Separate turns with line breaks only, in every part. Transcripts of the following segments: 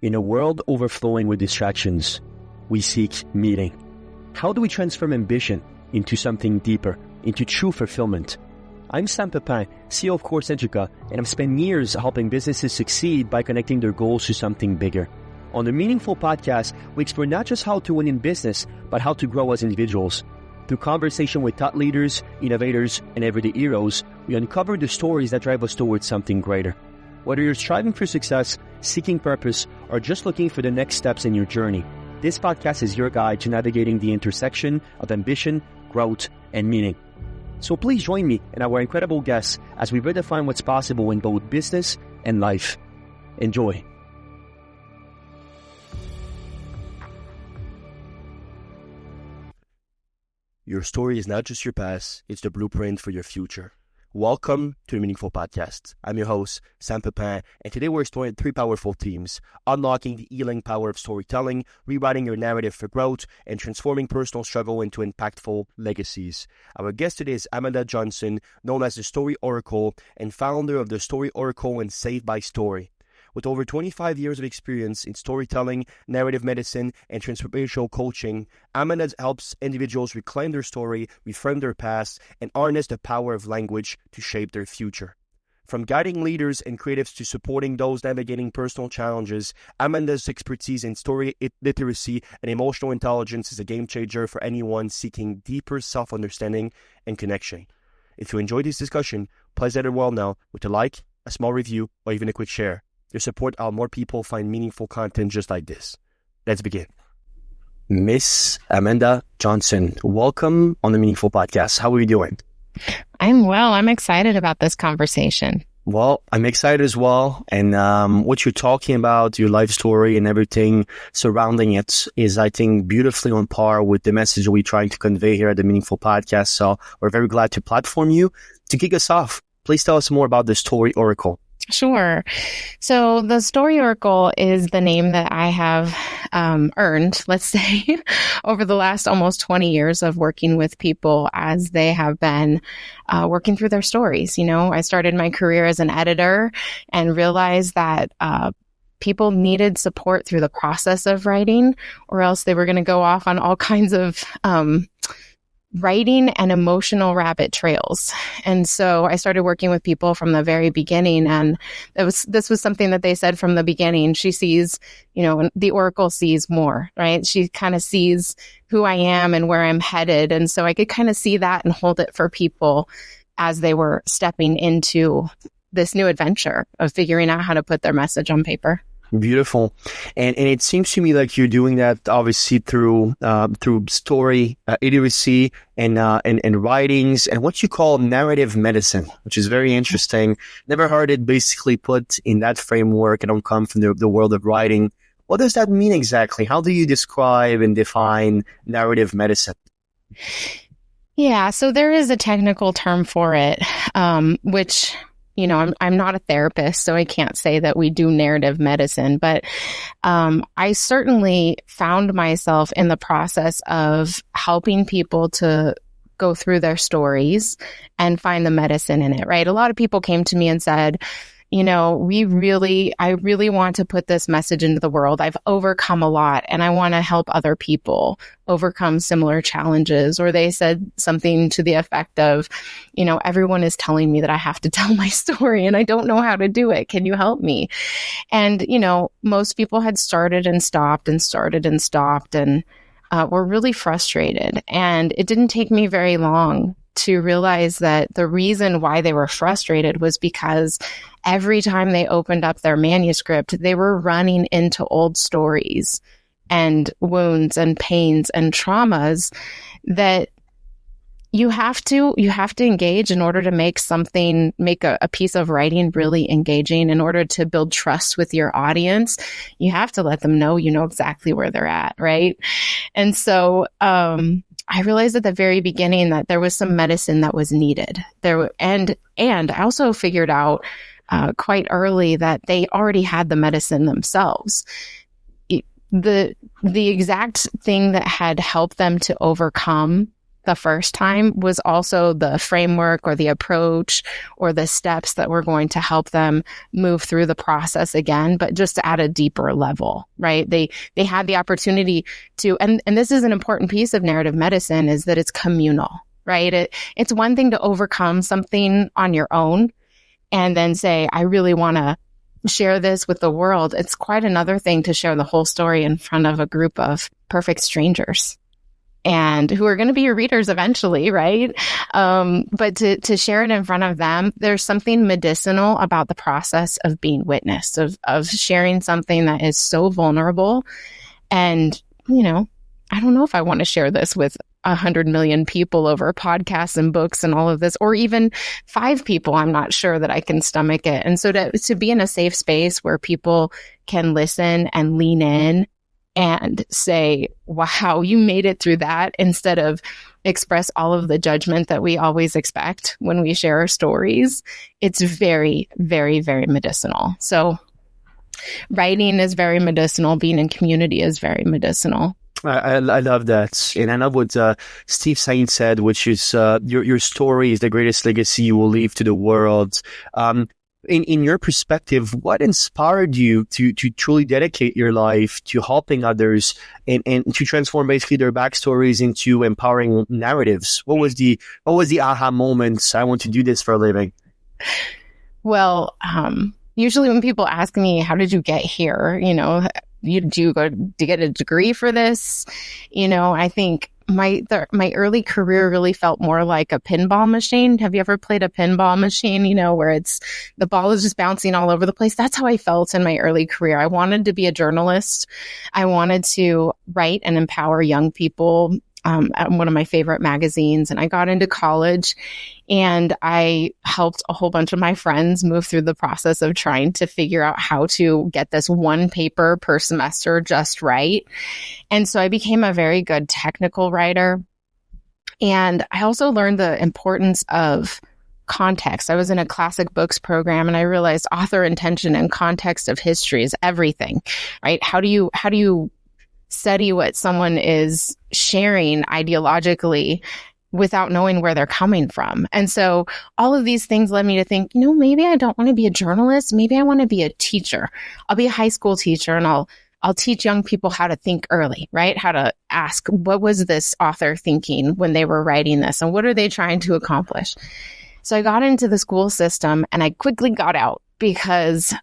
In a world overflowing with distractions, we seek meaning. How do we transform ambition into something deeper, into true fulfillment? I'm Sam Pepin, CEO of Course Educa, and I've spent years helping businesses succeed by connecting their goals to something bigger. On the Meaningful Podcast, we explore not just how to win in business, but how to grow as individuals. Through conversation with thought leaders, innovators, and everyday heroes, we uncover the stories that drive us towards something greater. Whether you're striving for success, seeking purpose, or just looking for the next steps in your journey, this podcast is your guide to navigating the intersection of ambition, growth, and meaning. So please join me and our incredible guests as we redefine what's possible in both business and life. Enjoy. Your story is not just your past, it's the blueprint for your future. Welcome to the Meaningful Podcast. I'm your host, Sam Pepin, and today we're exploring 3 powerful themes: unlocking the healing power of storytelling, rewriting your narrative for growth, and transforming personal struggle into impactful legacies. Our guest today is Amanda Johnson, known as the Story Oracle and founder of the Story Oracle and Saved by Story. With over 25 years of experience in storytelling, narrative medicine, and transformational coaching, Amanda helps individuals reclaim their story, reframe their past, and harness the power of language to shape their future. From guiding leaders and creatives to supporting those navigating personal challenges, Amanda's expertise in story literacy and emotional intelligence is a game changer for anyone seeking deeper self-understanding and connection. If you enjoyed this discussion, please let it well know with a like, a small review, or even a quick share. Your support helps more people find meaningful content just like this. Let's begin. Miss Amanda Johnson, welcome on the Meaningful Podcast. How are you doing?
I'm well. I'm excited about this conversation.
Well, I'm excited as well. And what you're talking about, your life story and everything surrounding it is, I think, beautifully on par with the message we're trying to convey here at the Meaningful Podcast. So we're very glad to platform you. To kick us off, please tell us more about the Story Oracle.
Sure. So the Story Oracle is the name that I have earned, let's say, over the last almost 20 years of working with people as they have been working through their stories. You know, I started my career as an editor and realized that people needed support through the process of writing, or else they were going to go off on all kinds of writing and emotional rabbit trails. And so I started working with people from the very beginning. And this was something that they said from the beginning. She sees, you know, the Oracle sees more, right? She kind of sees who I am and where I'm headed. And so I could kind of see that and hold it for people as they were stepping into this new adventure of figuring out how to put their message on paper.
Beautiful. And it seems to me like you're doing that obviously through story literacy and writings and what you call narrative medicine, which is very interesting. Never heard it basically put in that framework. I don't come from the world of writing. What does that mean exactly? How do you describe and define narrative medicine?
Yeah, so there is a technical term for it, which, you know, I'm not a therapist, so I can't say that we do narrative medicine, but I certainly found myself in the process of helping people to go through their stories and find the medicine in it, right? A lot of people came to me and said, you know, I really want to put this message into the world. I've overcome a lot and I want to help other people overcome similar challenges. Or they said something to the effect of, you know, everyone is telling me that I have to tell my story and I don't know how to do it. Can you help me? And, you know, most people had started and stopped and started and stopped and were really frustrated. And it didn't take me very long to realize that the reason why they were frustrated was because every time they opened up their manuscript, they were running into old stories and wounds and pains and traumas that you have to engage in order to make a piece of writing really engaging. In order to build trust with your audience, you have to let them know you know exactly where they're at, right? And so I realized at the very beginning that there was some medicine that was needed there. And I also figured out quite early that they already had the medicine themselves. The exact thing that had helped them to overcome the first time was also the framework or the approach or the steps that were going to help them move through the process again, but just at a deeper level, right? They had the opportunity to, and this is an important piece of narrative medicine, is that it's communal, right? It's one thing to overcome something on your own and then say, I really want to share this with the world. It's quite another thing to share the whole story in front of a group of perfect strangers and who are going to be your readers eventually, right? But to share it in front of them, there's something medicinal about the process of being witnessed, of sharing something that is so vulnerable. And, you know, I don't know if I want to share this with 100 million people over podcasts and books and all of this, or even 5 people. I'm not sure that I can stomach it. And so to be in a safe space where people can listen and lean in and say, wow, you made it through that, instead of express all of the judgment that we always expect when we share our stories. It's very, very, very medicinal. So writing is very medicinal. Being in community is very medicinal.
I love that. And I love what Steve Saint said, which is your story is the greatest legacy you will leave to the world. In your perspective, what inspired you to truly dedicate your life to helping others and to transform basically their backstories into empowering narratives? What was the aha moment? I want to do this for a living.
Well, usually when people ask me, how did you get here? You know, do you go to get a degree for this? You know, I think my early career really felt more like a pinball machine. Have you ever played a pinball machine, you know, where it's the ball is just bouncing all over the place? That's how I felt in my early career. I wanted to be a journalist. I wanted to write and empower young people at one of my favorite magazines. And I got into college and I helped a whole bunch of my friends move through the process of trying to figure out how to get this one paper per semester just right. And so I became a very good technical writer. And I also learned the importance of context. I was in a classic books program and I realized author intention and context of history is everything, right? How do you study what someone is sharing ideologically without knowing where they're coming from? And so all of these things led me to think, you know, maybe I don't want to be a journalist. Maybe I want to be a teacher. I'll be a high school teacher and I'll teach young people how to think early, right? How to ask, what was this author thinking when they were writing this? And what are they trying to accomplish? So I got into the school system and I quickly got out because,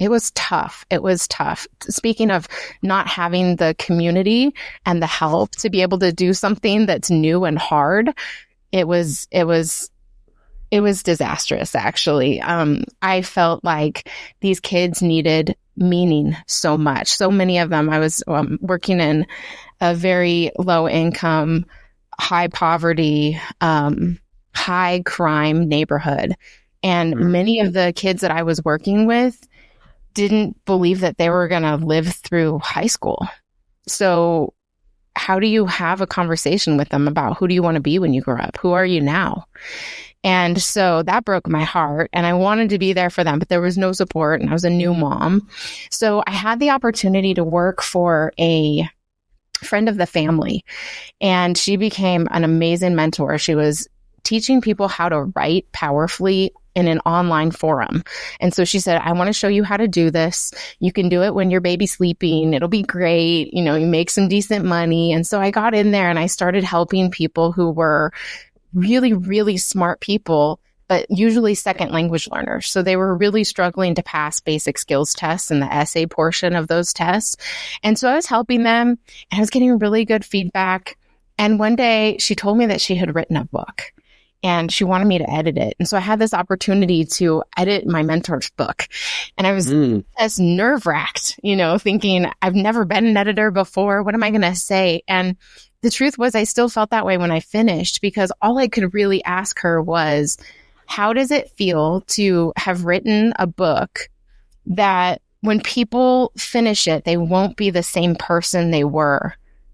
it was tough. It was tough. Speaking of not having the community and the help to be able to do something that's new and hard, it was disastrous, actually. I felt like these kids needed meaning so much. So many of them, I was working in a very low income, high poverty, high crime neighborhood. And many of the kids that I was working with didn't believe that they were going to live through high school. So how do you have a conversation with them about who do you want to be when you grow up? Who are you now? And so that broke my heart and I wanted to be there for them, but there was no support and I was a new mom. So I had the opportunity to work for a friend of the family and she became an amazing mentor. She was teaching people how to write powerfully in an online forum. And so she said, I want to show you how to do this. You can do it when your baby's sleeping. It'll be great. You know, you make some decent money. And so I got in there and I started helping people who were really, really smart people, but usually second language learners. So they were really struggling to pass basic skills tests and the essay portion of those tests. And so I was helping them and I was getting really good feedback. And one day she told me that she had written a book. And she wanted me to edit it. And so I had this opportunity to edit my mentor's book. And I was as nerve-wracked, you know, thinking, I've never been an editor before. What am I going to say? And the truth was, I still felt that way when I finished because all I could really ask her was, how does it feel to have written a book that when people finish it, they won't be the same person they were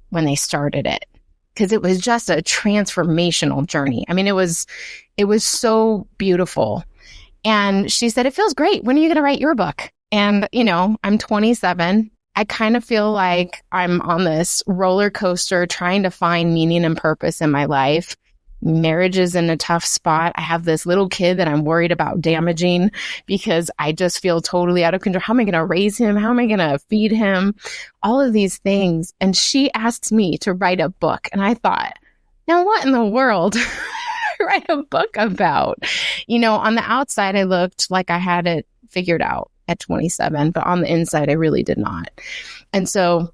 when they started it? Because it was just a transformational journey. I mean, it was so beautiful. And she said, it feels great. When are you going to write your book? And, you know, I'm 27 I kind of feel like I'm on this roller coaster trying to find meaning and purpose in my life. Marriage is in a tough spot. I have this little kid that I'm worried about damaging because I just feel totally out of control. How am I going to raise him? How am I going to feed him? All of these things. And she asked me to write a book. And I thought, now what in the world write a book about? On the outside, I looked like I had it figured out at 27, but on the inside, I really did not. And so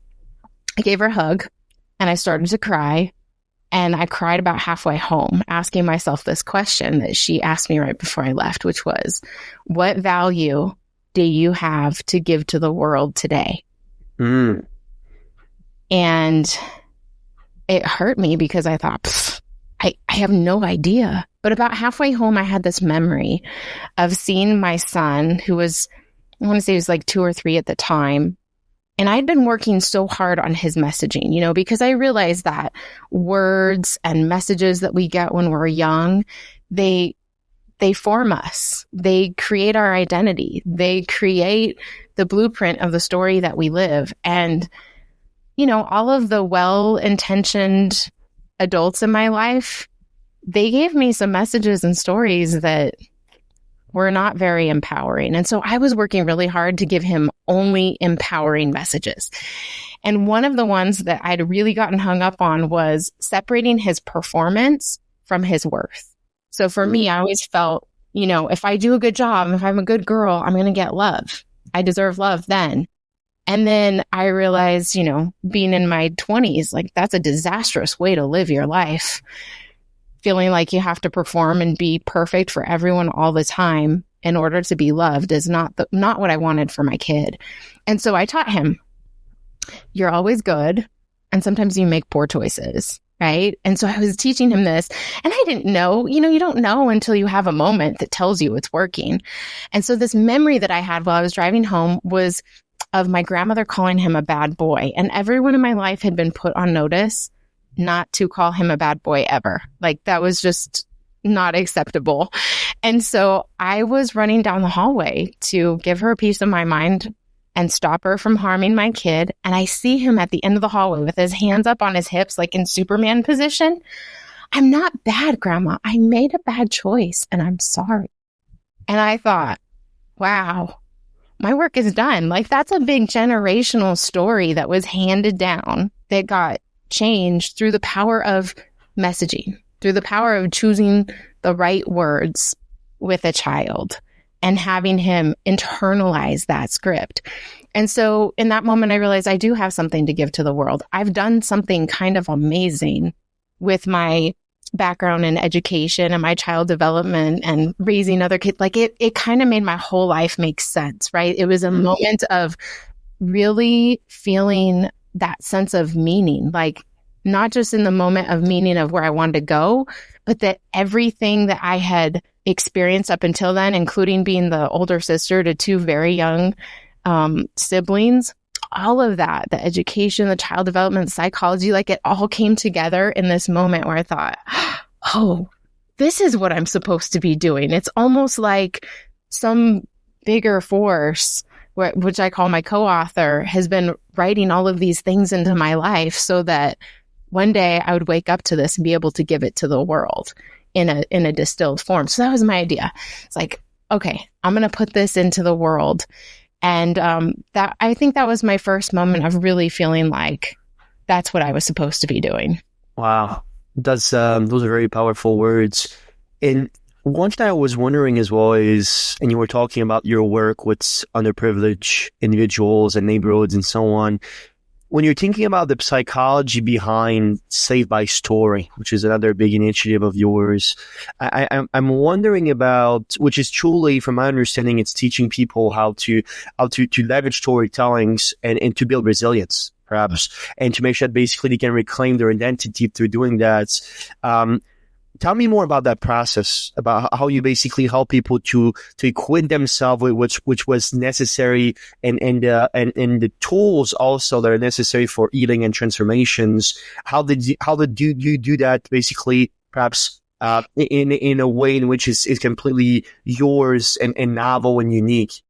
I gave her a hug and I started to cry. And I cried about halfway home, asking myself this question that she asked me right before I left, which was, what value do you have to give to the world today? And it hurt me because I thought, I have no idea. But about halfway home, I had this memory of seeing my son, who was, I want to say he was like 2 or 3 at the time. And I'd been working so hard on his messaging, because I realized that words and messages that we get when we're young, they form us. They create our identity. They create the blueprint of the story that we live. And, all of the well-intentioned adults in my life, they gave me some messages and stories that were not very empowering. And so I was working really hard to give him only empowering messages. And one of the ones that I'd really gotten hung up on was separating his performance from his worth. So for me, I always felt, if I do a good job, if I'm a good girl, I'm going to get love. I deserve love then. And then I realized, being in my 20s, like that's a disastrous way to live your life. Feeling like you have to perform and be perfect for everyone all the time in order to be loved is not what I wanted for my kid. And so I taught him, you're always good. And sometimes you make poor choices, right? And so I was teaching him this and I didn't know, you don't know until you have a moment that tells you it's working. And so this memory that I had while I was driving home was of my grandmother calling him a bad boy. And everyone in my life had been put on notice not to call him a bad boy ever. Like that was just not acceptable. And so I was running down the hallway to give her a piece of my mind and stop her from harming my kid. And I see him at the end of the hallway with his hands up on his hips, like in Superman position. I'm not bad, Grandma. I made a bad choice and I'm sorry. And I thought, wow, my work is done. Like that's a big generational story that was handed down that got changed through the power of messaging, through the power of choosing the right words with a child and having him internalize that script. And so in that moment, I realized I do have something to give to the world. I've done something kind of amazing with my background in education and my child development and raising other kids. Like it kind of made my whole life make sense, right? It was a moment of really feeling that sense of meaning, like not just in the moment of meaning of where I wanted to go, but that everything that I had experienced up until then, including being the older sister to 2 very young siblings, all of that, the education, the child development, psychology, like it all came together in this moment where I thought, oh, this is what I'm supposed to be doing. It's almost like some bigger force, which I call my co-author, has been writing all of these things into my life so that one day I would wake up to this and be able to give it to the world in a distilled form. So that was my idea. It's like, okay, I'm going to put this into the world. And that I think that was my first moment of really feeling like that's what I was supposed to be doing.
Wow. Those are very powerful words. And one thing I was wondering as well is, and you were talking about your work with underprivileged individuals and neighborhoods and so on. When you're thinking about the psychology behind Save by Story, which is another big initiative of yours, I'm wondering about, which is truly, from my understanding, it's teaching people how to leverage storytellings and to build resilience, perhaps, and to make sure that basically they can reclaim their identity through doing that. Tell me more about that process, about how you basically help people to equip themselves with which was necessary and the tools also that are necessary for healing and transformations. How did you do that basically, perhaps in a way in which is completely yours and novel and unique?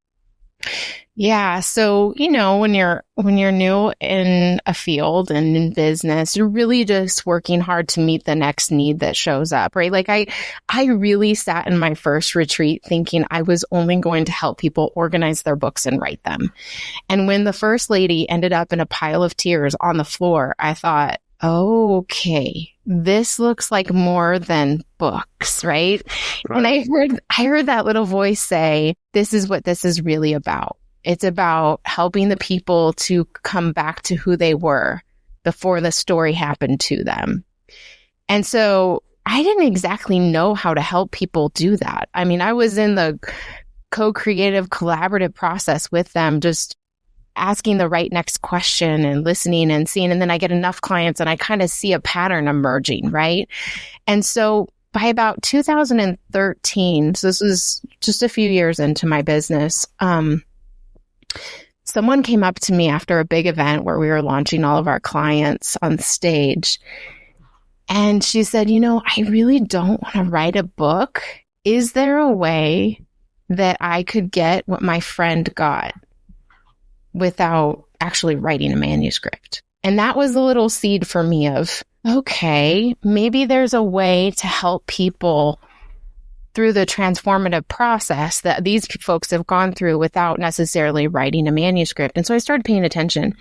Yeah. So, when you're new in a field and in business, you're really just working hard to meet the next need that shows up, right? Like I really sat in my first retreat thinking I was only going to help people organize their books and write them. And when the first lady ended up in a pile of tears on the floor, I thought, oh, okay, this looks like more than books, right? And I heard that little voice say, this is what this is really about. It's about helping the people to come back to who they were before the story happened to them. And so I didn't exactly know how to help people do that. I mean, I was in the co-creative collaborative process with them, just asking the right next question and listening and seeing. And then I get enough clients and I kind of see a pattern emerging, right? And so by about 2013, so this was just a few years into my business, someone came up to me after a big event where we were launching all of our clients on stage. And she said, I really don't want to write a book. Is there a way that I could get what my friend got without actually writing a manuscript? And that was a little seed for me of, okay, maybe there's a way to help people through the transformative process that these folks have gone through without necessarily writing a manuscript. And so I started paying attention.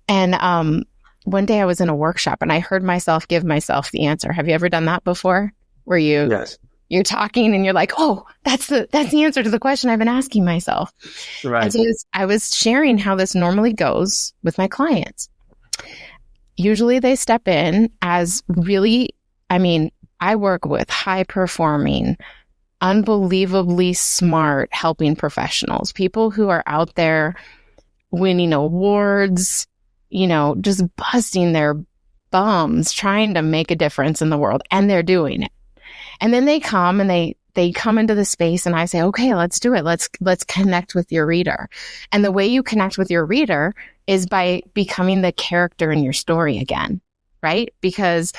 And one day I was in a workshop and I heard myself give myself the answer. Have you ever done that before? Where
Yes.
you're talking and you're like, oh, that's the answer to the question I've been asking myself.
Right.
And so I was sharing how this normally goes with my clients. Usually they step in as really, I work with high performing, unbelievably smart helping professionals, people who are out there winning awards, just busting their bums, trying to make a difference in the world. And they're doing it. And then they come and they come into the space and I say, okay, let's do it. Let's connect with your reader. And the way you connect with your reader is by becoming the character in your story again, right? Because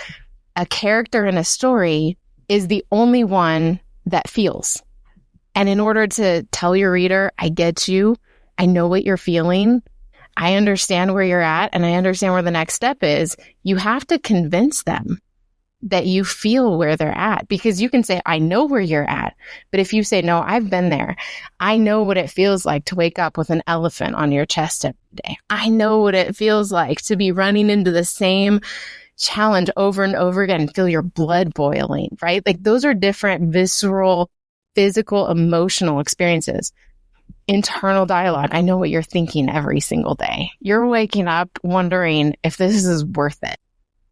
a character in a story is the only one that feels. And in order to tell your reader, I get you, I know what you're feeling, I understand where you're at, and I understand where the next step is, you have to convince them that you feel where they're at. Because you can say, I know where you're at. But if you say, no, I've been there. I know what it feels like to wake up with an elephant on your chest every day. I know what it feels like to be running into the same challenge over and over again and feel your blood boiling, right? Like those are different visceral, physical, emotional experiences. Internal dialogue. I know what you're thinking every single day. You're waking up wondering if this is worth it,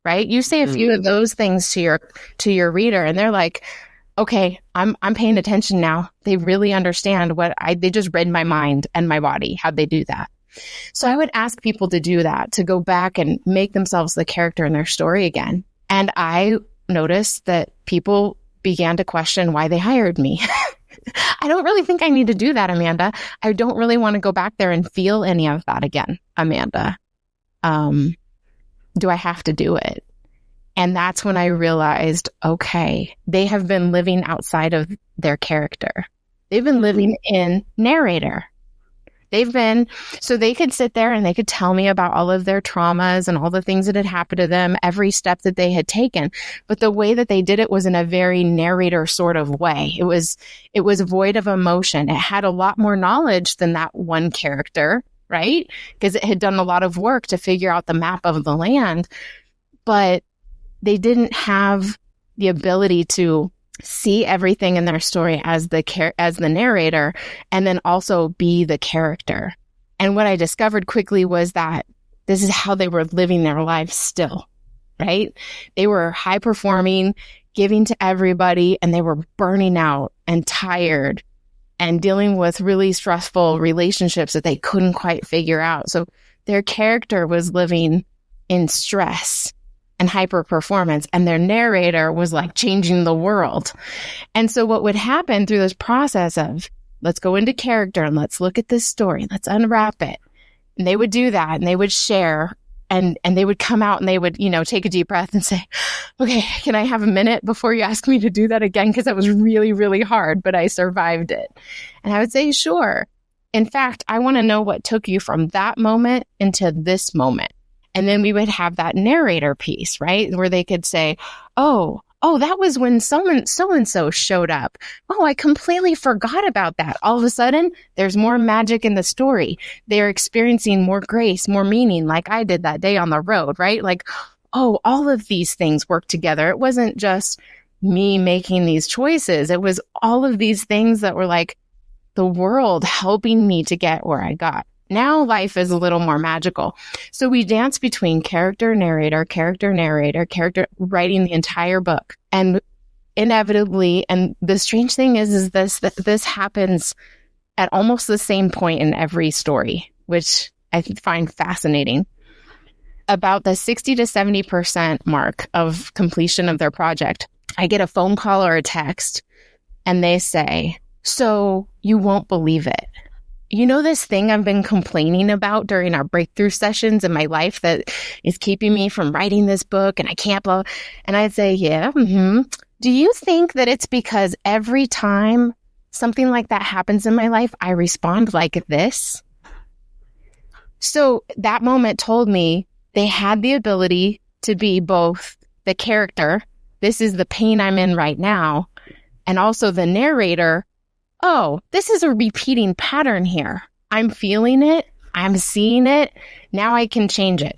right? You say a few of those things to your reader and they're like, okay, I'm paying attention now. They really understand they just read my mind and my body. How'd they do that? So I would ask people to do that, to go back and make themselves the character in their story again. And I noticed that people began to question why they hired me. I don't really think I need to do that, Amanda. I don't really want to go back there and feel any of that again, Amanda. Do I have to do it? And that's when I realized, okay, they have been living outside of their character. They've been living in narrator. So they could sit there and they could tell me about all of their traumas and all the things that had happened to them, every step that they had taken. But the way that they did it was in a very narrator sort of way. It was void of emotion. It had a lot more knowledge than that one character, right? Because it had done a lot of work to figure out the map of the land, but they didn't have the ability to see everything in their story as the narrator and then also be the character. And what I discovered quickly was that this is how they were living their lives still, right? They were high performing, giving to everybody, and they were burning out and tired and dealing with really stressful relationships that they couldn't quite figure out. So their character was living in stress and hyper performance, and their narrator was like changing the world. And so what would happen through this process of let's go into character and let's look at this story, let's unwrap it. And they would do that and they would share and they would come out and they would, take a deep breath and say, okay, can I have a minute before you ask me to do that again? Because that was really, really hard, but I survived it. And I would say, sure. In fact, I want to know what took you from that moment into this moment. And then we would have that narrator piece, right? Where they could say, oh, that was when so-and-so showed up. Oh, I completely forgot about that. All of a sudden, there's more magic in the story. They're experiencing more grace, more meaning, like I did that day on the road, right? Like, oh, all of these things work together. It wasn't just me making these choices. It was all of these things that were like the world helping me to get where I got. Now life is a little more magical. So we dance between character, narrator, writing the entire book. And inevitably, and the strange thing is that this happens at almost the same point in every story, which I find fascinating. About the 60 to 70% mark of completion of their project, I get a phone call or a text and they say, so you won't believe it. You know, this thing I've been complaining about during our breakthrough sessions in my life that is keeping me from writing this book and I can't blah. And I'd say, yeah. Do you think that it's because every time something like that happens in my life, I respond like this? So that moment told me they had the ability to be both the character, this is the pain I'm in right now, and also the narrator. Oh, this is a repeating pattern here. I'm feeling it. I'm seeing it. Now I can change it.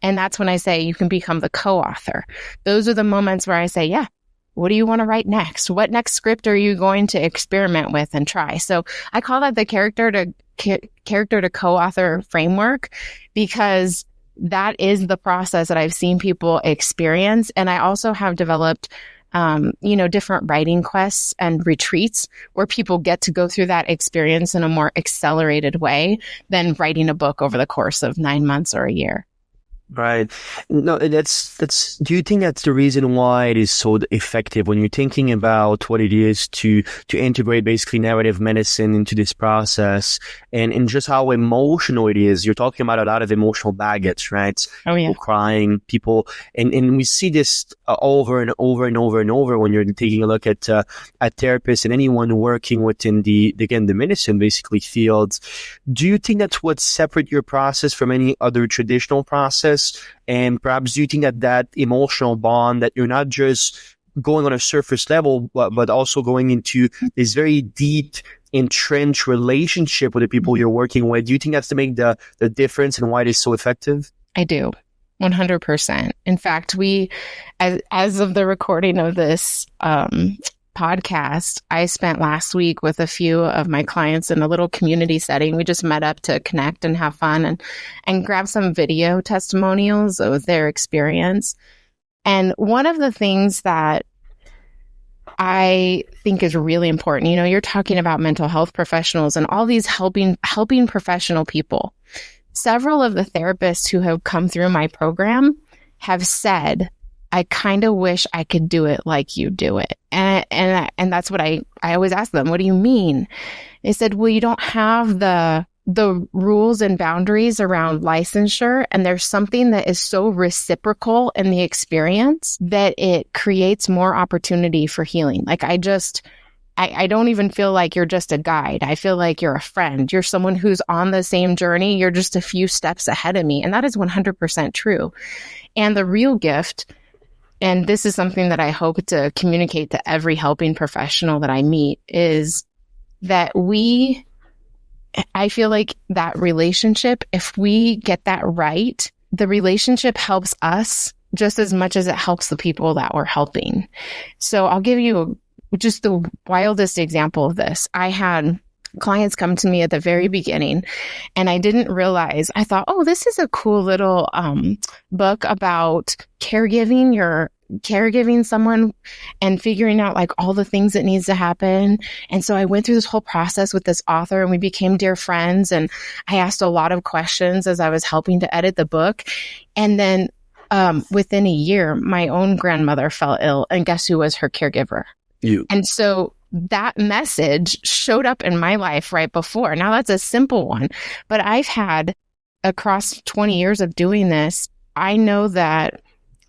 And that's when I say you can become the co-author. Those are the moments where I say, yeah, what do you want to write next? What next script are you going to experiment with and try? So I call that the character to co-author framework, because that is the process that I've seen people experience. And I also have developed different writing quests and retreats where people get to go through that experience in a more accelerated way than writing a book over the course of 9 months or a year.
Right. No, do you think that's the reason why it is so effective when you're thinking about what it is to integrate basically narrative medicine into this process and just how emotional it is? You're talking about a lot of emotional baggage, right?
Oh, yeah.
People crying, people, and we see this over and over and over and over when you're taking a look at therapists and anyone working within the medicine basically fields. Do you think that's what separates your process from any other traditional process? And perhaps do you think that emotional bond, that you're not just going on a surface level, but also going into this very deep, entrenched relationship with the people you're working with? Do you think that's to make the difference and why it is so effective?
I do. 100%. In fact, we, as of the recording of this podcast, I spent last week with a few of my clients in a little community setting. We just met up to connect and have fun and grab some video testimonials of their experience. And one of the things that I think is really important, you're talking about mental health professionals and all these helping professional people. Several of the therapists who have come through my program have said, I kind of wish I could do it like you do it. And that's what I always ask them, what do you mean? They said, well, you don't have the rules and boundaries around licensure. And there's something that is so reciprocal in the experience that it creates more opportunity for healing. Like I don't even feel like you're just a guide. I feel like you're a friend. You're someone who's on the same journey. You're just a few steps ahead of me. And that is 100% true. And the real gift, and this is something that I hope to communicate to every helping professional that I meet, is that I feel like that relationship, if we get that right, the relationship helps us just as much as it helps the people that we're helping. So I'll give you just the wildest example of this. I had clients come to me at the very beginning and I didn't realize, I thought, oh, this is a cool little book about caregiving someone and figuring out like all the things that needs to happen. And so I went through this whole process with this author and we became dear friends. And I asked a lot of questions as I was helping to edit the book. And then within a year, my own grandmother fell ill, and guess who was her caregiver?
You.
And so that message showed up in my life right before. Now that's a simple one, but I've had across 20 years of doing this, I know that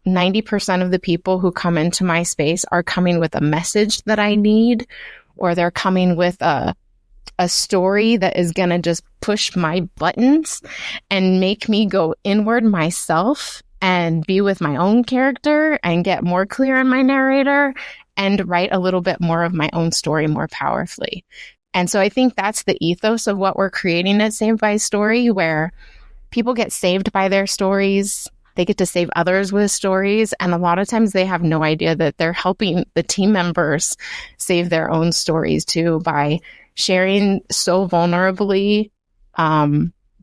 90% of the people who come into my space are coming with a message that I need, or they're coming with a a story that is going to just push my buttons and make me go inward myself and be with my own character and get more clear in my narrator and write a little bit more of my own story more powerfully. And so I think that's the ethos of what we're creating at Saved by Story, where people get saved by their stories. They get to save others with stories. And a lot of times they have no idea that they're helping the team members save their own stories too by sharing so vulnerably,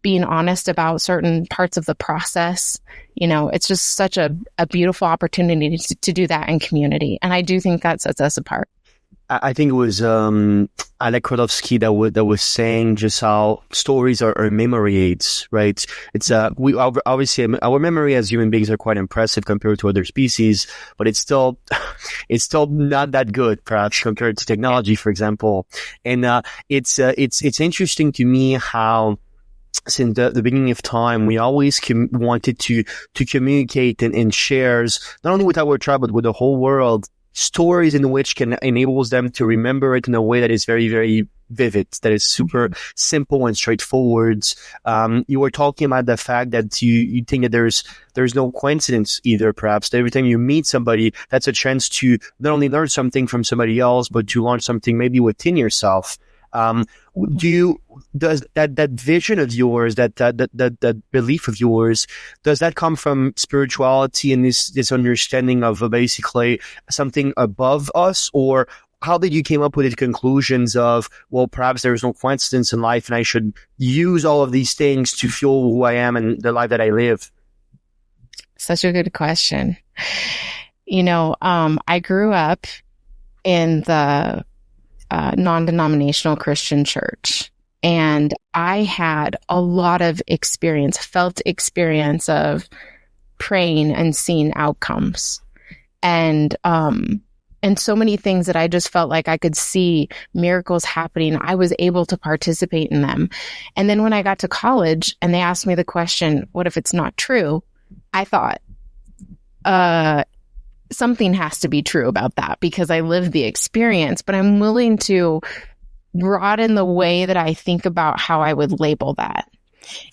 being honest about certain parts of the process. It's just such a beautiful opportunity to do that in community. And I do think that sets us apart.
I think it was Alec Krodowski that was saying just how stories are memory aids, right? It's we obviously our memory as human beings are quite impressive compared to other species, but it's still not that good, perhaps compared to technology, for example. And it's interesting to me how, since the beginning of time, we always wanted to communicate and shares, not only with our tribe but with the whole world, stories in which enables them to remember it in a way that is very, very vivid, that is super simple and straightforward. You were talking about the fact that you think that there's no coincidence either, perhaps. Every time you meet somebody, that's a chance to not only learn something from somebody else, but to learn something maybe within yourself. Does that vision of yours, that belief of yours, does that come from spirituality and this understanding of basically something above us? Or how did you came up with the conclusions of, well, perhaps there is no coincidence in life and I should use all of these things to fuel who I am and the life that I live?
Such a good question. I grew up in the non-denominational Christian church. And I had a lot of felt experience of praying and seeing outcomes. And so many things that I just felt like I could see miracles happening. I was able to participate in them. And then when I got to college and they asked me the question, what if it's not true? I thought, something has to be true about that because I lived the experience, but I'm willing to broaden the way that I think about how I would label that.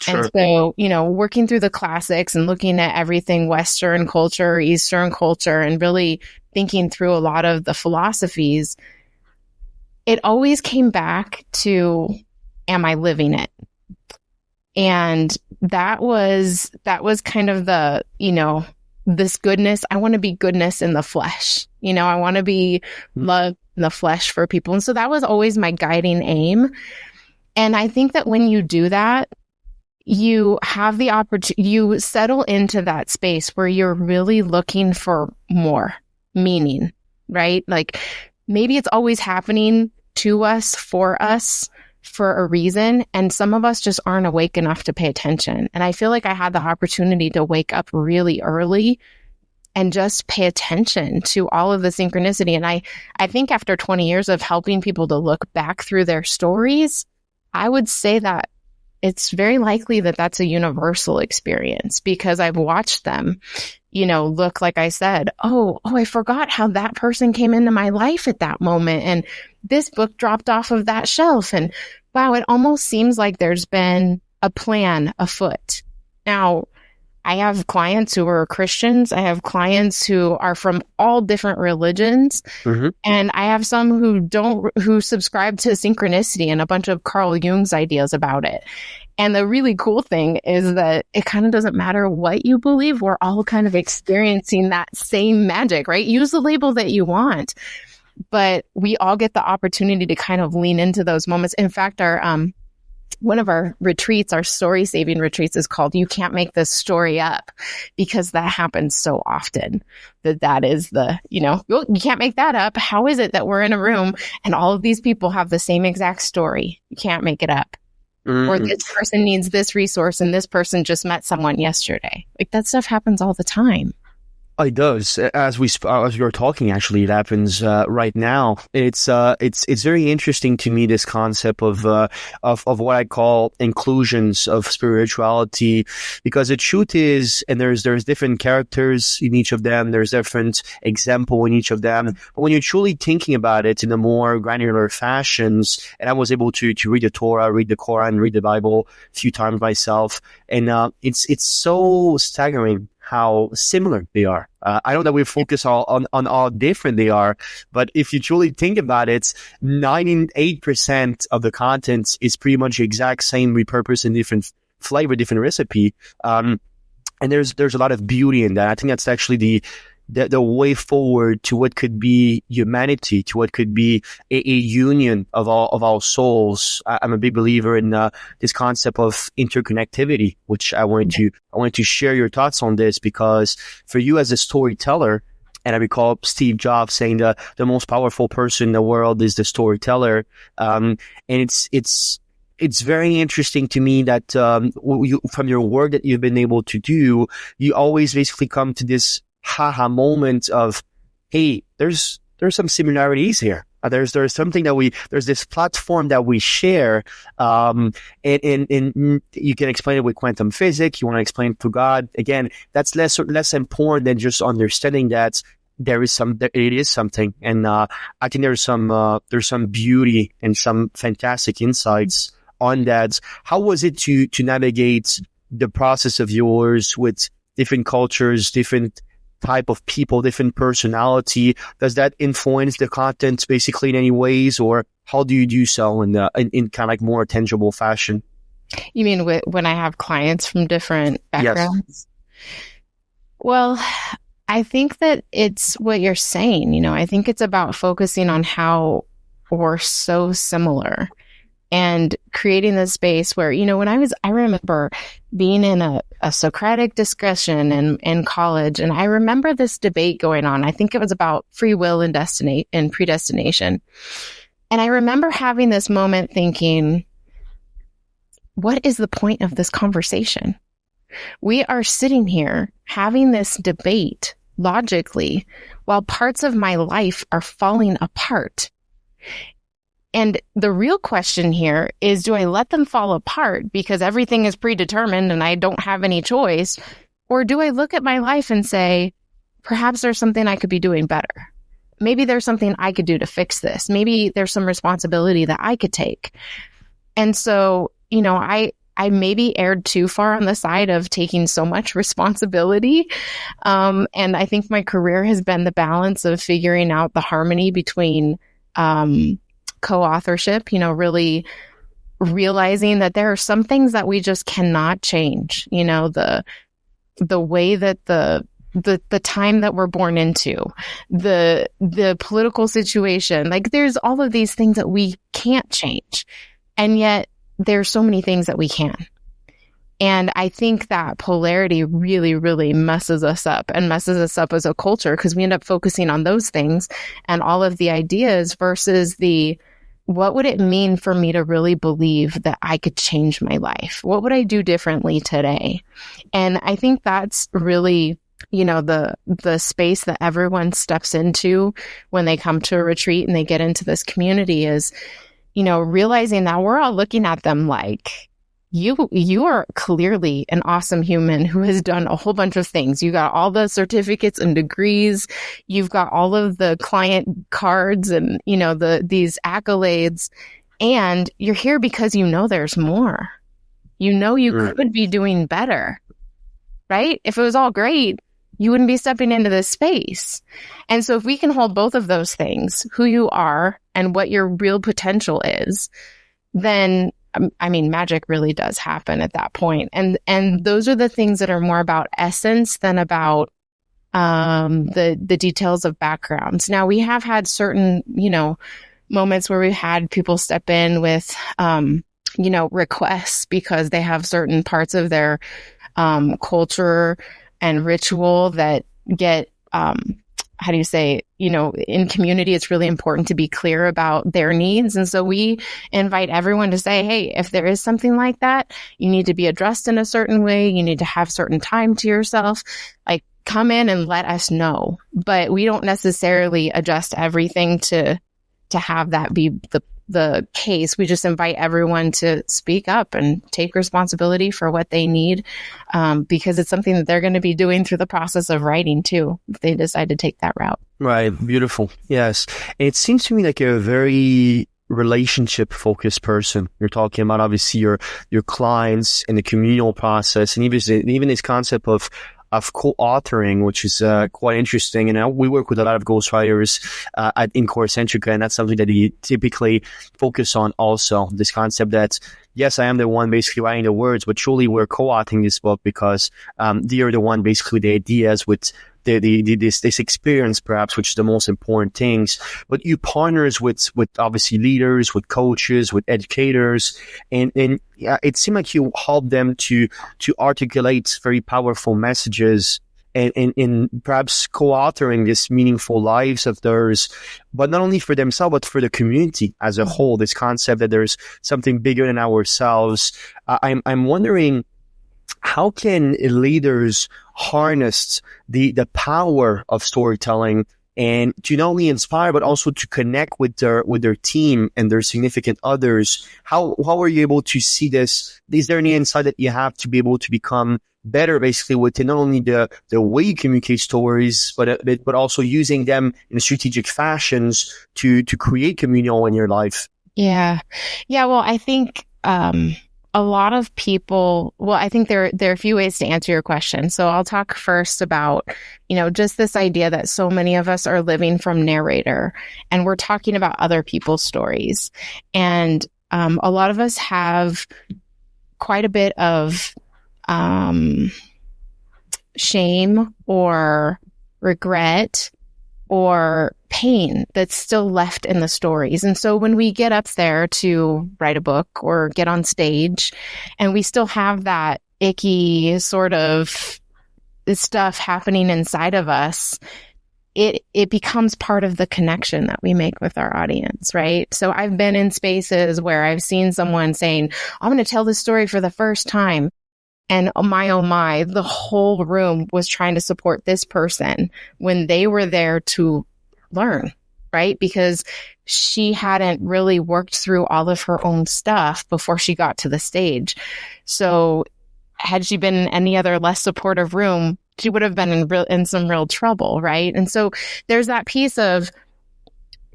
Sure. And so, working through the classics and looking at everything Western culture, Eastern culture, and really thinking through a lot of the philosophies, it always came back to, am I living it? And that was kind of the, this goodness. I want to be goodness in the flesh. I want to be love in the flesh for people. And so that was always my guiding aim. And I think that when you do that, you have the opportunity, you settle into that space where you're really looking for more meaning, right? Like maybe it's always happening to us, for a reason. And some of us just aren't awake enough to pay attention. And I feel like I had the opportunity to wake up really early and just pay attention to all of the synchronicity. And I think after 20 years of helping people to look back through their stories, I would say that it's very likely that that's a universal experience because I've watched them, look, like I said, oh, I forgot how that person came into my life at that moment. And this book dropped off of that shelf. And wow, it almost seems like there's been a plan afoot. Now, I have clients who are Christians. I have clients who are from all different religions. Mm-hmm. And I have some who subscribe to synchronicity and a bunch of Carl Jung's ideas about it. And the really cool thing is that it kind of doesn't matter what you believe. We're all kind of experiencing that same magic, right? Use the label that you want. But we all get the opportunity to kind of lean into those moments. In fact, one of our retreats, our story saving retreats, is called You Can't Make This Story Up, because that happens so often that is the, you can't make that up. How is it that we're in a room and all of these people have the same exact story? You can't make it up. Mm-hmm. Or this person needs this resource and this person just met someone yesterday. Like that stuff happens all the time.
It does. As we were talking, actually, it happens right now. It's very interesting to me, this concept of what I call inclusions of spirituality, because the truth is, and there's different characters in each of them. There's different example in each of them. But when you're truly thinking about it in a more granular fashions, and I was able to read the Torah, read the Quran, read the Bible a few times myself, and it's so staggering how similar they are. I know that we focus on how different they are, but if you truly think about it, 98% of the content is pretty much the exact same, repurposed in different flavor, different recipe. And there's a lot of beauty in that. I think that's actually the way forward to what could be humanity, to what could be a union of our souls. I'm a big believer in this concept of interconnectivity, which I wanted to share your thoughts on this, because for you as a storyteller, and I recall Steve Jobs saying the most powerful person in the world is the storyteller. And it's very interesting to me that from your work that you've been able to do, you always basically come to this haha moment of, hey, there's some similarities here. There's something that there's this platform that we share. And you can explain it with quantum physics. You want to explain it to God. Again, that's less important than just understanding that it is something. And, I think there's some beauty and some fantastic insights on that. How was it to navigate the process of yours with different cultures, different type of people, different personality? Does that influence the content basically in any ways, or how do you do so in kind of like more tangible fashion?
You mean when I have clients from different backgrounds? Yes. Well, I think that it's what you're saying. I think it's about focusing on how we're so similar and creating this space where, I remember being in a Socratic discussion in college, and I remember this debate going on. I think it was about free will and predestination. And I remember having this moment thinking, what is the point of this conversation? We are sitting here having this debate logically while parts of my life are falling apart. And the real question here is, do I let them fall apart because everything is predetermined and I don't have any choice? Or do I look at my life and say, perhaps there's something I could be doing better? Maybe there's something I could do to fix this. Maybe there's some responsibility that I could take. And so, I maybe erred too far on the side of taking so much responsibility. And I think my career has been the balance of figuring out the harmony between, co-authorship, really realizing that there are some things that we just cannot change, the way that the time that we're born into, the political situation, like there's all of these things that we can't change. And yet there's so many things that we can. And I think that polarity really, really messes us up as a culture, because we end up focusing on those things and all of the ideas versus what would it mean for me to really believe that I could change my life? What would I do differently today? And I think that's really, the space that everyone steps into when they come to a retreat and they get into this community is, realizing that we're all looking at them like, you are clearly an awesome human who has done a whole bunch of things. You got all the certificates and degrees. You've got all of the client cards and, these accolades. And you're here because there's more. You could be doing better, right? If it was all great, you wouldn't be stepping into this space. And so if we can hold both of those things, who you are and what your real potential is, then magic really does happen at that point. And those are the things that are more about essence than about the details of backgrounds. Now, we have had certain, moments where we've had people step in with, requests because they have certain parts of their culture and ritual that get, how do you say, in community, it's really important to be clear about their needs. And so we invite everyone to say, hey, if there is something like that, you need to be addressed in a certain way. You need to have certain time to yourself. Like, come in and let us know, but we don't necessarily adjust everything to have that be the case. We just invite everyone to speak up and take responsibility for what they need, because it's something that they're going to be doing through the process of writing too, if they decide to take that route.
Right. Beautiful. Yes. It seems to me like you're a very relationship focused person. You're talking about obviously your clients and the communal process, and even this concept of co-authoring, which is quite interesting. And we work with a lot of ghostwriters in Core Centrica, and that's something that we typically focus on also. This concept that, yes, I am the one basically writing the words, but truly we're co-authoring this book because they are the one basically with the ideas, with this experience perhaps, which is the most important things. But you partners with obviously leaders, with coaches, with educators, and yeah, it seemed like you help them to articulate very powerful messages and perhaps co-authoring this meaningful lives of theirs, but not only for themselves, but for the community as a whole. This concept that there's something bigger than ourselves. I'm wondering, how can leaders harness the power of storytelling and to not only inspire, but also to connect with their team and their significant others? How are you able to see this? Is there any insight that you have to be able to become better basically with not only the way you communicate stories, but also using them in strategic fashions to create communal in your life?
Yeah. Well, I think, a lot of people, I think there are a few ways to answer your question. So I'll talk first about, just this idea that so many of us are living from narrator, and we're talking about other people's stories. And a lot of us have quite a bit of shame or regret or pain that's still left in the stories. And so when we get up there to write a book or get on stage and we still have that icky sort of stuff happening inside of us, it becomes part of the connection that we make with our audience, right? So I've been in spaces where I've seen someone saying, I'm going to tell this story for the first time. And oh my, the whole room was trying to support this person when they were there to learn, right? Because she hadn't really worked through all of her own stuff before she got to the stage. So had she been in any other less supportive room, she would have been in some real trouble, right? And so there's that piece of,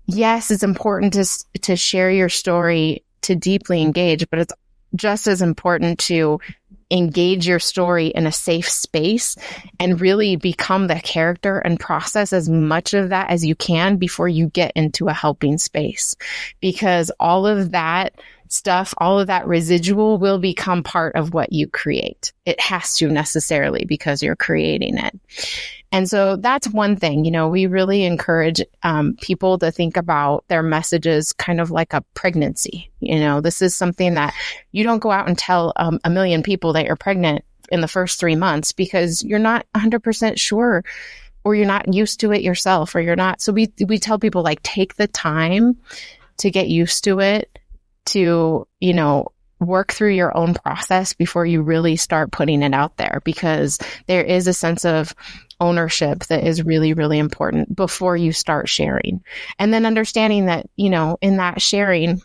yes, it's important to share your story, to deeply engage, but it's just as important to engage your story in a safe space and really become the character and process as much of that as you can before you get into a helping space. Because all of that stuff, all of that residual will become part of what you create. It has to necessarily, because you're creating it. And so that's one thing, we really encourage people to think about their messages kind of like a pregnancy. This is something that you don't go out and tell a million people that you're pregnant in the first 3 months because you're not 100% sure, or you're not used to it yourself, or you're not. So we tell people, like, take the time to get used to it, to, work through your own process before you really start putting it out there, because there is a sense of ownership that is really, really important before you start sharing. And then understanding that, in that sharing,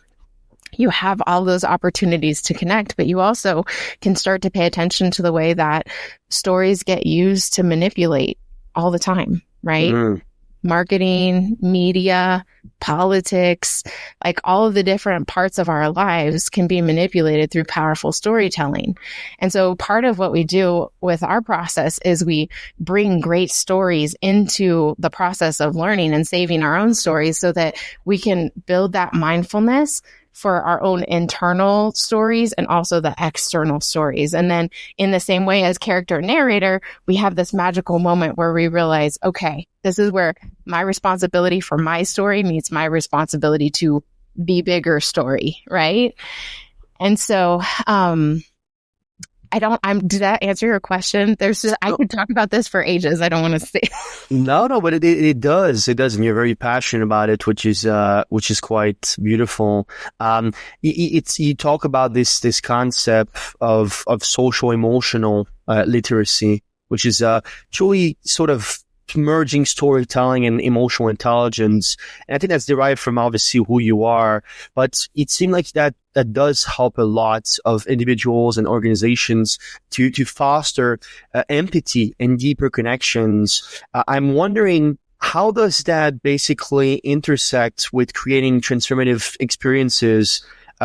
you have all those opportunities to connect, but you also can start to pay attention to the way that stories get used to manipulate all the time, right? Mm-hmm. Marketing, media, politics, like all of the different parts of our lives can be manipulated through powerful storytelling. And so part of what we do with our process is we bring great stories into the process of learning and saving our own stories so that we can build that mindfulness for our own internal stories and also the external stories. And then in the same way as character narrator, we have this magical moment where we realize, okay, this is where my responsibility for my story meets my responsibility to the bigger story, right? And so, did that answer your question? I could talk about this for ages. I don't want to say.
No, but it does. It does. And you're very passionate about it, which is quite beautiful. You talk about this concept of social emotional literacy, which is truly sort of merging storytelling and emotional intelligence. And I think that's derived from obviously who you are, but it seemed like that does help a lot of individuals and organizations to foster empathy and deeper connections. I'm wondering, how does that basically intersect with creating transformative experiences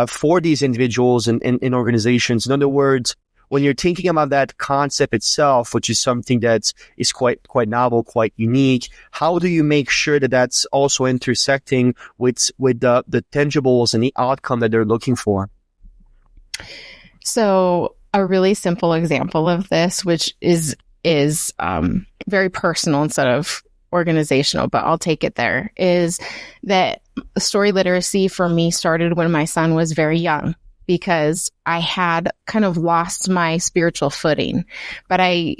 for these individuals and organizations? In other words, when you're thinking about that concept itself, which is something that is quite novel, quite unique, how do you make sure that that's also intersecting with the tangibles and the outcome that they're looking for?
So a really simple example of this, which is very personal instead of organizational, but I'll take it there, is that story literacy for me started when my son was very young, because I had kind of lost my spiritual footing, but I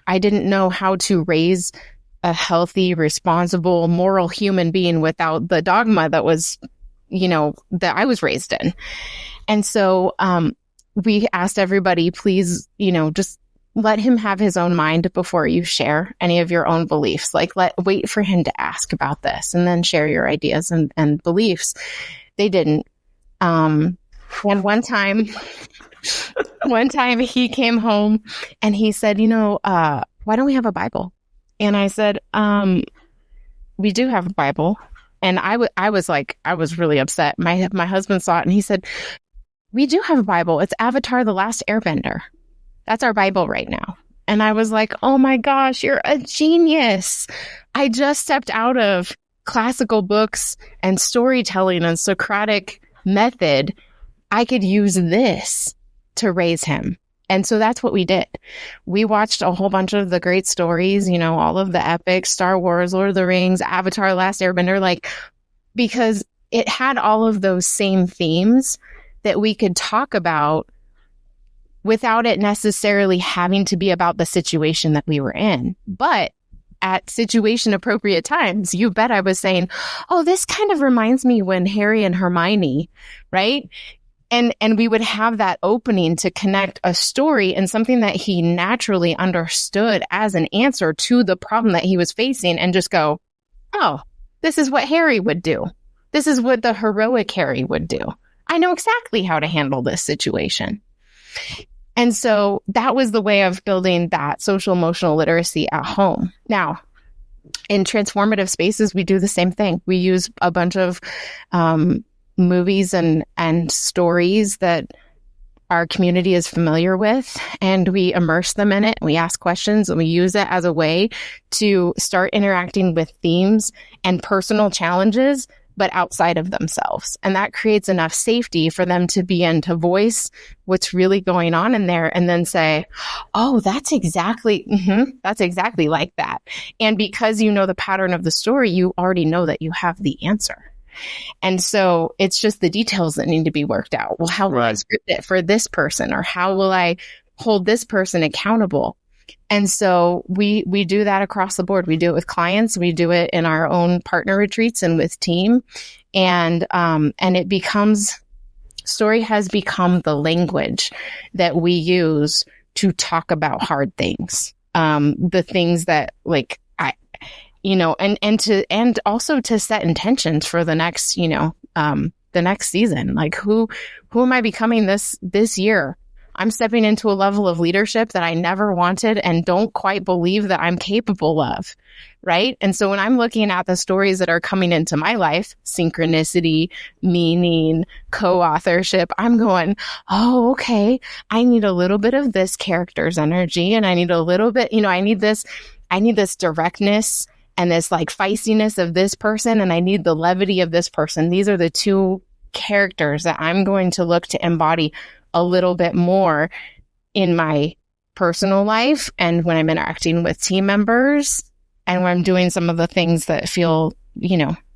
didn't know how to raise a healthy, responsible, moral human being without the dogma that was, that I was raised in. And so we asked everybody, please, just let him have his own mind before you share any of your own beliefs. Like, wait for him to ask about this and then share your ideas and beliefs. They didn't. And one time he came home and he said, why don't we have a Bible? And I said, we do have a Bible. And I was really upset. My husband saw it and he said, we do have a Bible. It's Avatar: The Last Airbender. That's our Bible right now. And I was like, oh my gosh, you're a genius. I just stepped out of classical books and storytelling and Socratic method. I could use this to raise him. And so that's what we did. We watched a whole bunch of the great stories, all of the epics, Star Wars, Lord of the Rings, Avatar: Last Airbender, because it had all of those same themes that we could talk about without it necessarily having to be about the situation that we were in. But at situation appropriate times, you bet I was saying, oh, this kind of reminds me when Harry and Hermione, right? And we would have that opening to connect a story and something that he naturally understood as an answer to the problem that he was facing, and just go, oh, this is what Harry would do. This is what the heroic Harry would do. I know exactly how to handle this situation. And so that was the way of building that social emotional literacy at home. Now, in transformative spaces, we do the same thing. We use a bunch of movies and stories that our community is familiar with, and we immerse them in it. We ask questions and we use it as a way to start interacting with themes and personal challenges, but outside of themselves. And that creates enough safety for them to begin to voice what's really going on in there and then say, oh, that's exactly like that. And because you know the pattern of the story, you already know that you have the answer. And so it's just the details that need to be worked out. Well, how will I script it for this person? Or how will I hold this person accountable? And so we do that across the board. We do it with clients. We do it in our own partner retreats and with team. And it becomes, story has become the language that we use to talk about hard things. The things that and also to set intentions for the next, the next season. Like who am I becoming this year? I'm stepping into a level of leadership that I never wanted and don't quite believe that I'm capable of. Right. And so when I'm looking at the stories that are coming into my life, synchronicity, meaning, co-authorship, I'm going, oh, okay, I need a little bit of this character's energy. And I need a little bit, I need this directness and this feistiness of this person. And I need the levity of this person. These are the two characters that I'm going to look to embody a little bit more in my personal life and when I'm interacting with team members and when I'm doing some of the things that feel,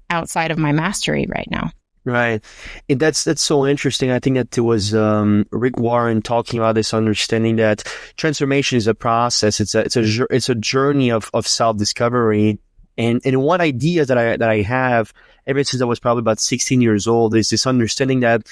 outside of my mastery right now.
Right. That's so interesting. I think that it was Rick Warren talking about this understanding that transformation is a process. It's a journey of self-discovery. And one idea that I have ever since I was probably about 16 years old is this understanding that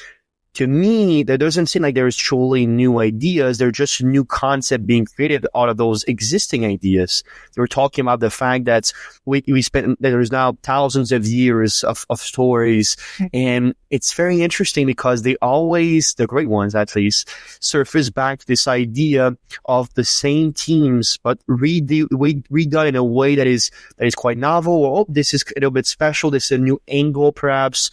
to me, there doesn't seem like there's truly new ideas. They're just new concept being created out of those existing ideas. They were talking about the fact that we spent, there's now thousands of years of stories. And it's very interesting because they always, the great ones at least, surface back to this idea of the same themes, but redone in a way that is quite novel. Or, oh, this is a little bit special. This is a new angle, perhaps.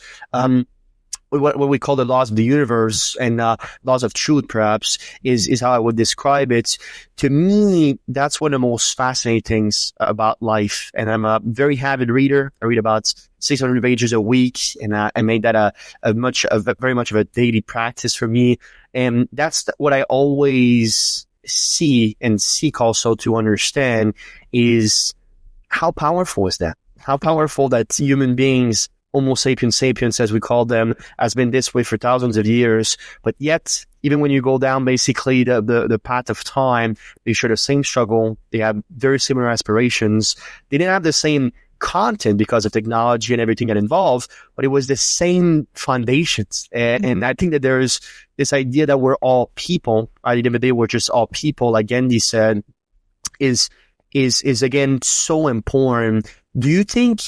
What we call the laws of the universe and laws of truth, perhaps, is how I would describe it. To me, that's one of the most fascinating things about life. And I'm a very avid reader. I read about 600 pages a week, and I made that very much of a daily practice for me. And that's what I always see and seek also to understand is how powerful is that? How powerful that human beings, Homo sapiens, as we call them, has been this way for thousands of years. But yet, even when you go down basically the path of time, they share the same struggle. They have very similar aspirations. They didn't have the same content because of technology and everything that involved, but it was the same foundations. And I think that there's this idea that we're all people. At the end of the day, we're just all people, like Gandhi said, is again so important. Do you think,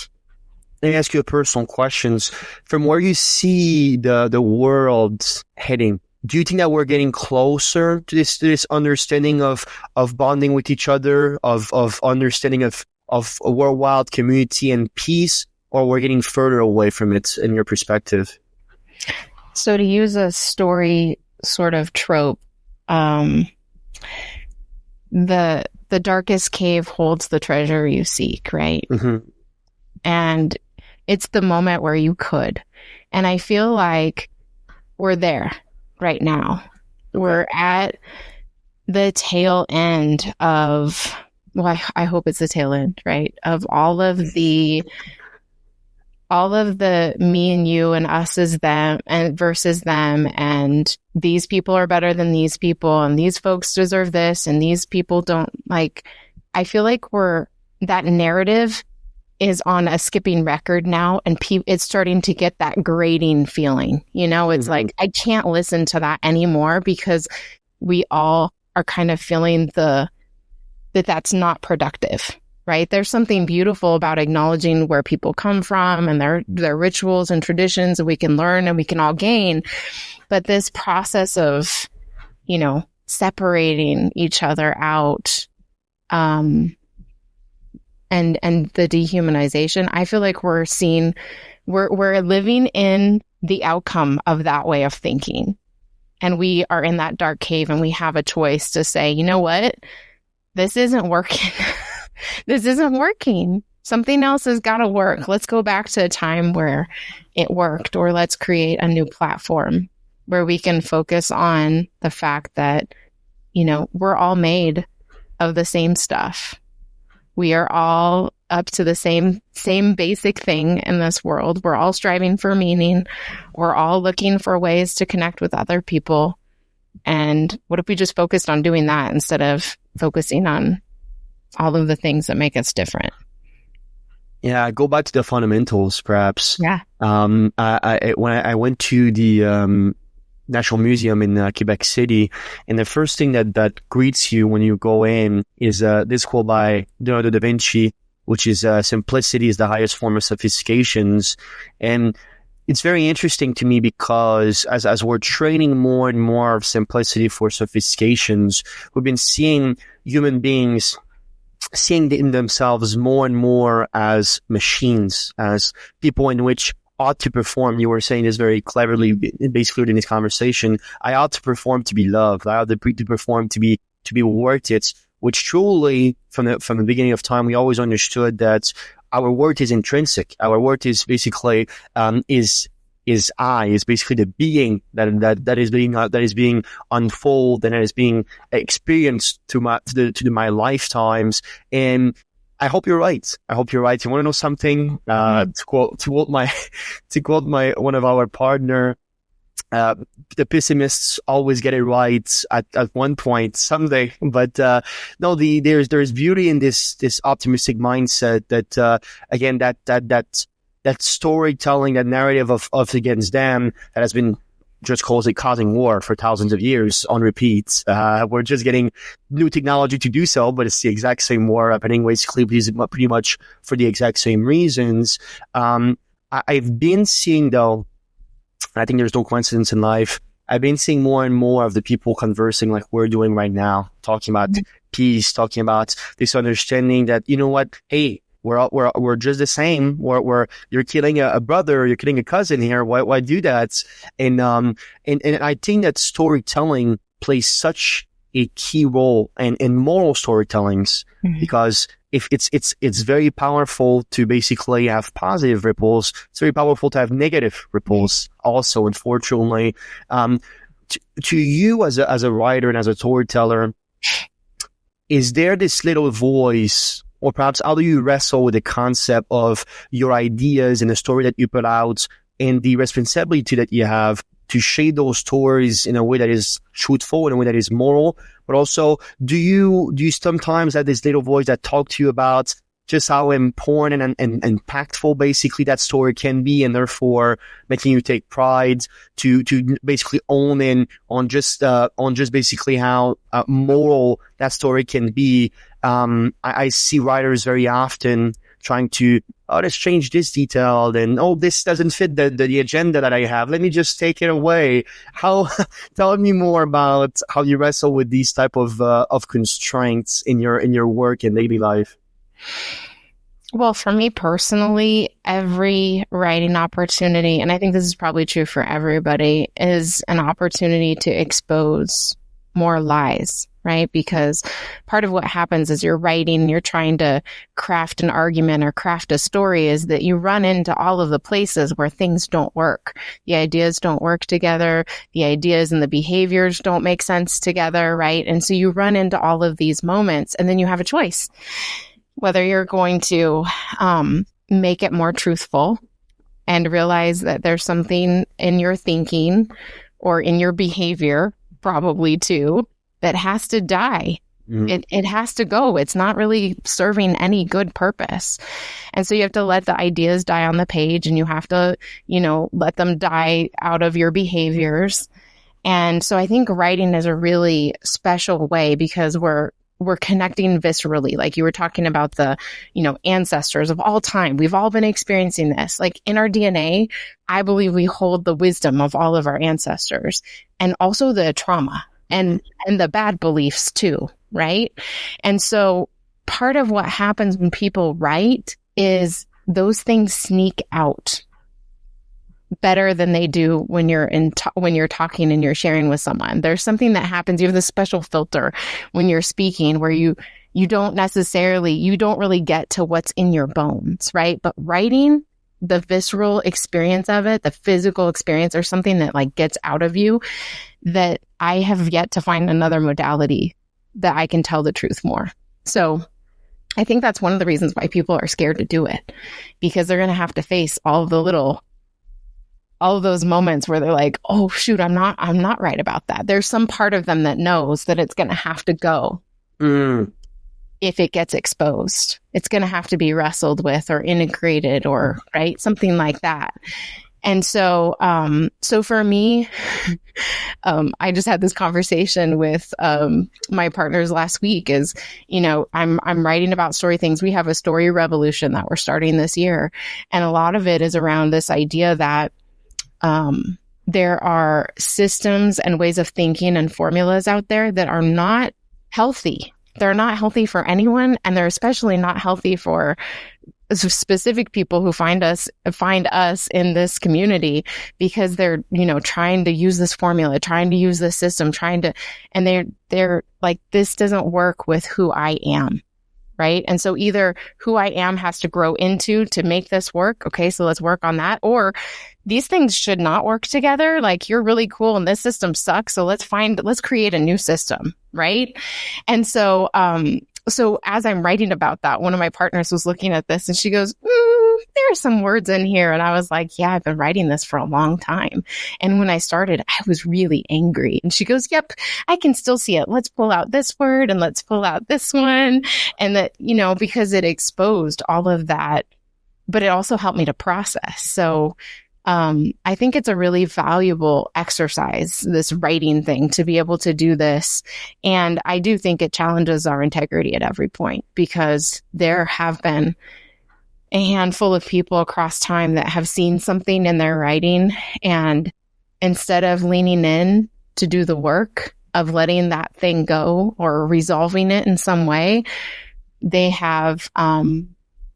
let me ask you a personal question, from where you see the world heading, do you think that we're getting closer to this understanding of bonding with each other, of understanding of a worldwide community and peace, or we're getting further away from it in your perspective?
So to use a story sort of trope, the darkest cave holds the treasure you seek, right?
Mm-hmm.
And it's the moment where you could. And I feel like we're there right now. Okay. We're at the tail end of, well, I hope it's the tail end, right? Of all of the me and you and us as them and versus them, and these people are better than these people, and these folks deserve this and these people don't. Like, I feel like that narrative is on a skipping record now, and it's starting to get that grating feeling. You know, it's like, I can't listen to that anymore because we all are kind of feeling that's not productive, right? There's something beautiful about acknowledging where people come from and their rituals and traditions, and we can learn and we can all gain. But this process of, separating each other out, and the dehumanization, I feel like we're living in the outcome of that way of thinking. And we are in that dark cave, and we have a choice to say, you know what? This isn't working. This isn't working. Something else has got to work. Let's go back to a time where it worked, or let's create a new platform where we can focus on the fact that, we're all made of the same stuff. We are all up to the same basic thing in this world. We're all striving for meaning. We're all looking for ways to connect with other people. And what if we just focused on doing that instead of focusing on all of the things that make us different?
Yeah, go back to the fundamentals, perhaps.
Yeah.
When I went to the National Museum in Quebec City, and the first thing that greets you when you go in is this quote by Leonardo da Vinci, which is simplicity is the highest form of sophistications. And it's very interesting to me because as we're training more and more of simplicity for sophistications, we've been seeing human beings seeing in themselves more and more as machines, as people in which ought to perform. You were saying this very cleverly, basically in this conversation. I ought to perform to be loved. I ought to perform to be worth it. Which truly, from the beginning of time, we always understood that our worth is intrinsic. Our worth is basically is basically the being that is being unfolded and that is being experienced to my lifetimes. And I hope you're right. You want to know something? To quote one of our partner, the pessimists always get it right at one point someday. But no, there's beauty in this optimistic mindset that again that storytelling, that narrative of against them that has been just causing war for thousands of years on repeat. We're just getting new technology to do so, but it's the exact same war happening basically pretty much for the exact same reasons. I've been seeing, though, I think there's no coincidence in life, I've been seeing more and more of the people conversing like we're doing right now, talking about peace, talking about this understanding that, you know what, hey, we're just the same. You're killing a brother, you're killing a cousin here. Why do that? And I think that storytelling plays such a key role in moral storytellings, because if it's very powerful to basically have positive ripples. It's very powerful to have negative ripples also, unfortunately. To you as a writer and as a storyteller, is there this little voice, or perhaps how do you wrestle with the concept of your ideas and the story that you put out and the responsibility that you have to shape those stories in a way that is truthful, in a way that is moral? But also, do you sometimes have this little voice that talk to you about just how important and impactful basically that story can be, and therefore making you take pride to basically own in on just basically how moral that story can be? I see writers very often trying to, let's change this detail, and this doesn't fit the agenda that I have. Let me just take it away. Tell me more about how you wrestle with these type of constraints in your work and daily life.
Well, for me personally, every writing opportunity, and I think this is probably true for everybody, is an opportunity to expose more lies, right? Because part of what happens as you're writing, you're trying to craft an argument or craft a story, is that you run into all of the places where things don't work. The ideas don't work together. The ideas and the behaviors don't make sense together, right? And so you run into all of these moments, and then you have a choice. Whether you're going to make it more truthful and realize that there's something in your thinking or in your behavior, probably too, that has to die. It has to go. It's not really serving any good purpose. And so you have to let the ideas die on the page, and you have to, let them die out of your behaviors. And so I think writing is a really special way, because we're connecting viscerally. Like you were talking about the, ancestors of all time. We've all been experiencing this. Like in our DNA, I believe we hold the wisdom of all of our ancestors, and also the trauma and the bad beliefs too, right? And so part of what happens when people write is those things sneak out better than they do when you're when you're talking and you're sharing with someone. There's something that happens. You have this special filter when you're speaking where you don't really get to what's in your bones, right? But writing, the visceral experience of it, the physical experience, or something that like gets out of you, that I have yet to find another modality that I can tell the truth more. So I think that's one of the reasons why people are scared to do it, because they're going to have to face all of those moments where they're like, oh shoot, I'm not right about that. There's some part of them that knows that it's going to have to go. If it gets exposed, it's going to have to be wrestled with or integrated, or right, something like that. And so, so for me, I just had this conversation with my partners last week. Is I'm writing about story things. We have a story revolution that we're starting this year, and a lot of it is around this idea that there are systems and ways of thinking and formulas out there that are not healthy. They're not healthy for anyone, and they're especially not healthy for specific people who find us in this community, because they're, trying to use this formula, trying to use this system, and they're like, this doesn't work with who I am. Right. And so either who I am has to grow into to make this work. Okay, so let's work on that. Or these things should not work together. Like, you're really cool and this system sucks. So let's create a new system. Right. And so, so as I'm writing about that, one of my partners was looking at this and she goes, there are some words in here. And I was like, yeah, I've been writing this for a long time. And when I started, I was really angry. And she goes, yep, I can still see it. Let's pull out this word and let's pull out this one. And that, because it exposed all of that, but it also helped me to process. So I think it's a really valuable exercise, this writing thing, to be able to do this. And I do think it challenges our integrity at every point, because there have been a handful of people across time that have seen something in their writing, and instead of leaning in to do the work of letting that thing go or resolving it in some way, they have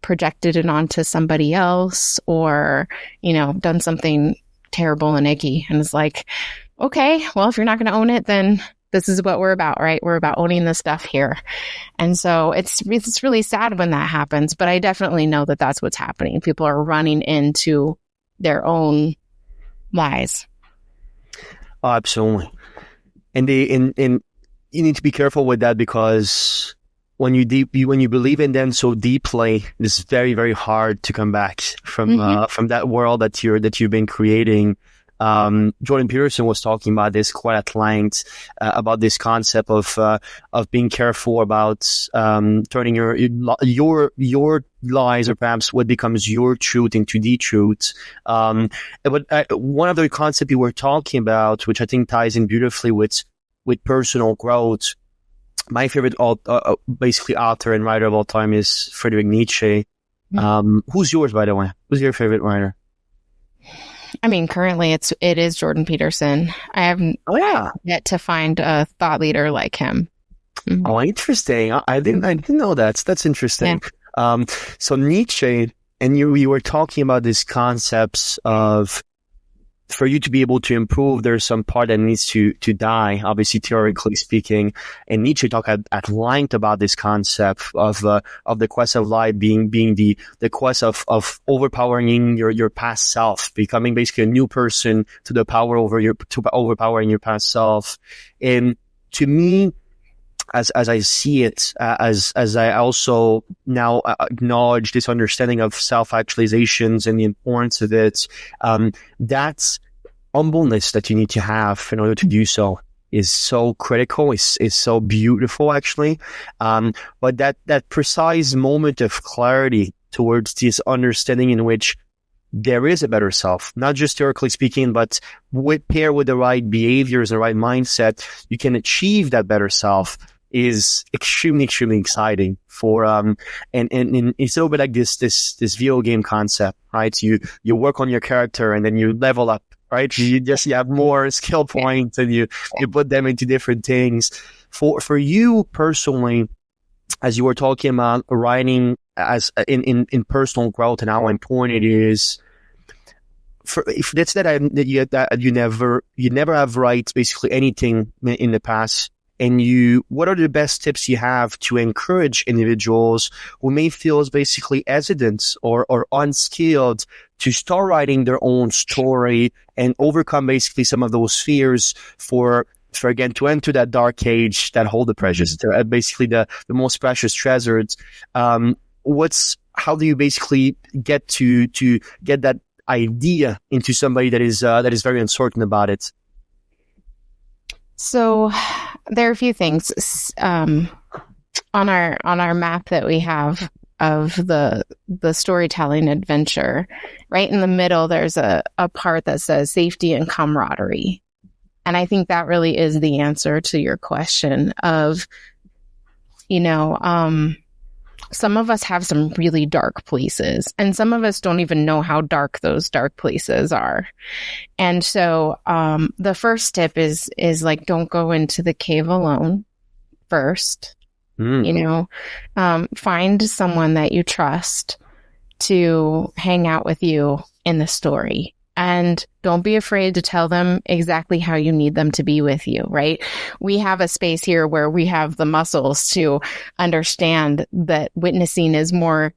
projected it onto somebody else, or, done something terrible and icky. And it's like, okay, well, if you're not going to own it, then this is what we're about, right? We're about owning the stuff here. And so it's really sad when that happens, but I definitely know that that's what's happening. People are running into their own lies.
Oh, absolutely. And you need to be careful with that, because when you believe in them so deeply, it's very, very hard to come back from that world that you've been creating. Jordan Peterson was talking about this quite at length, about this concept of being careful about turning your lies, or perhaps what becomes your truth, into the truth. But one other concept you were talking about, which I think ties in beautifully with personal growth. My favorite basically author and writer of all time is Friedrich Nietzsche. Who's yours, by the way? Who's your favorite writer?
I mean, currently it is Jordan Peterson. I haven't yet to find a thought leader like him. Mm-hmm.
Oh, interesting. I didn't know that. That's interesting. Yeah. So Nietzsche, and you were talking about these concepts of, for you to be able to improve, there's some part that needs to die, obviously, theoretically speaking. And Nietzsche talked at length about this concept of the quest of life being the quest of overpowering your past self, becoming basically a new person to overpowering your past self. And to me, as I see it, as I also now acknowledge this understanding of self-actualizations and the importance of it, that's humbleness that you need to have in order to do so is so critical, is so beautiful, actually. But that precise moment of clarity towards this understanding in which there is a better self, not just theoretically speaking, but paired with the right behaviors, the right mindset, you can achieve that better self, is extremely, extremely exciting for, and it's a little bit like this video game concept, right? You work on your character and then you level up, right? You have more skill points and you put them into different things. For you personally, as you were talking about writing as in personal growth and how important it is, if that's that you never have write basically anything in the past, and what are the best tips you have to encourage individuals who may feel basically hesitant or unskilled to start writing their own story and overcome basically some of those fears for again, to enter that dark age that hold the precious, basically the most precious treasures. How do you basically get to get that idea into somebody that is very uncertain about it?
So there are a few things on our map that we have of the storytelling adventure. Right in the middle, there's a part that says safety and camaraderie. And I think that really is the answer to your question of, some of us have some really dark places, and some of us don't even know how dark those dark places are. And so the first tip is like, don't go into the cave alone first. Find someone that you trust to hang out with you in the story. And don't be afraid to tell them exactly how you need them to be with you, right? We have a space here where we have the muscles to understand that witnessing is more,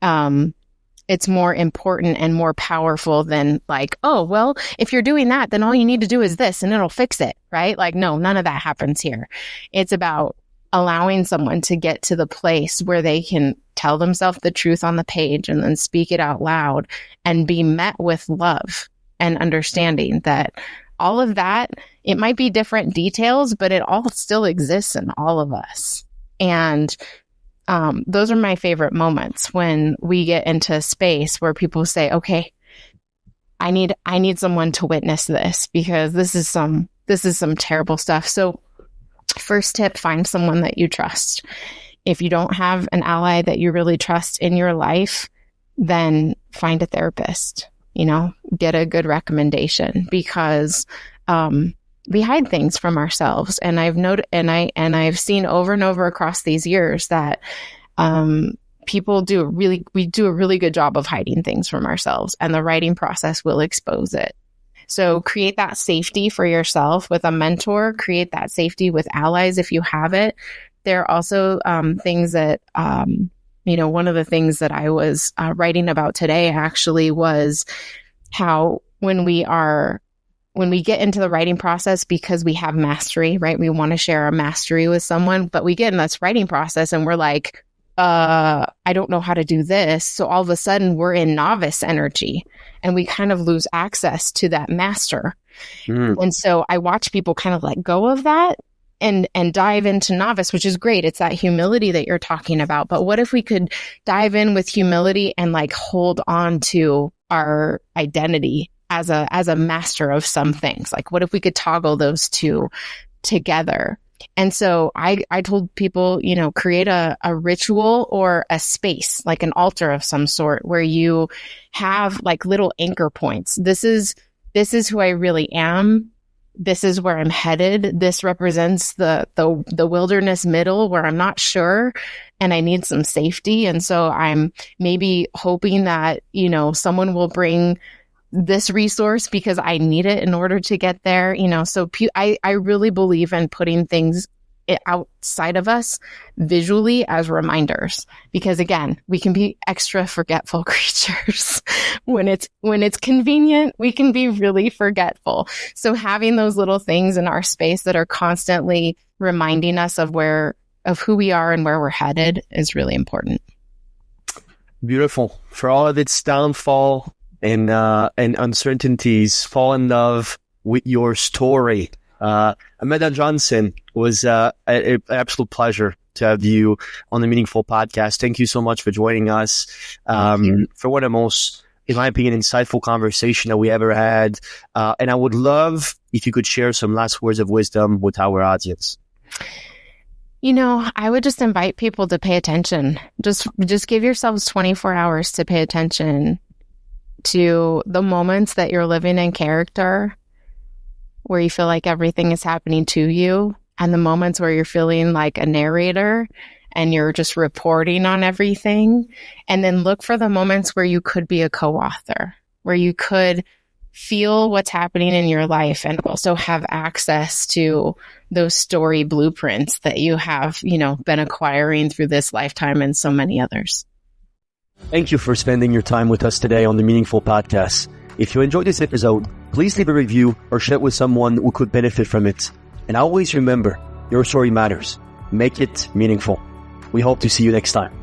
it's more important and more powerful than like, oh, well, if you're doing that, then all you need to do is this and it'll fix it, right? Like, no, none of that happens here. It's about allowing someone to get to the place where they can tell themselves the truth on the page and then speak it out loud and be met with love and understanding that all of that, it might be different details, but it all still exists in all of us. And those are my favorite moments when we get into a space where people say, okay, I need someone to witness this, because this is some terrible stuff. So first tip, find someone that you trust. If you don't have an ally that you really trust in your life, then find a therapist, get a good recommendation, because, we hide things from ourselves. And I've noted, and I've seen over and over across these years that, we do a really good job of hiding things from ourselves, and the writing process will expose it. So create that safety for yourself with a mentor, create that safety with allies if you have it. There are also things that, one of the things that I was writing about today actually was how when we get into the writing process, because we have mastery, right? We want to share our mastery with someone, but we get in this writing process and we're like, I don't know how to do this. So all of a sudden we're in novice energy and we kind of lose access to that master. And so I watch people kind of let go of that and dive into novice, which is great. It's that humility that you're talking about. But what if we could dive in with humility and hold on to our identity as a master of some things? Like, what if we could toggle those two together? And so I told people, create a ritual or a space, like an altar of some sort, where you have little anchor points. This is who I really am. This is where I'm headed. This represents the wilderness middle where I'm not sure and I need some safety. And so I'm maybe hoping that, someone will bring this resource because I need it in order to get there. So I really believe in putting things outside of us visually as reminders, because again, we can be extra forgetful creatures. When it's convenient, we can be really forgetful. So having those little things in our space that are constantly reminding us of who we are and where we're headed is really important.
Beautiful. For all of its downfall and uncertainties, fall in love with your story. Amanda Johnson, was an absolute pleasure to have you on the Meaningful Podcast. Thank you so much for joining us for one of the most, in my opinion, insightful conversation that we ever had. And I would love if you could share some last words of wisdom with our audience.
I would just invite people to pay attention. Just give yourselves 24 hours to pay attention to the moments that you're living in character, where you feel like everything is happening to you, and the moments where you're feeling like a narrator and you're just reporting on everything. And then look for the moments where you could be a co-author, where you could feel what's happening in your life and also have access to those story blueprints that you have, been acquiring through this lifetime and so many others.
Thank you for spending your time with us today on the Meaningful Podcast. If you enjoyed this episode, please leave a review or share it with someone who could benefit from it. And always remember, your story matters. Make it meaningful. We hope to see you next time.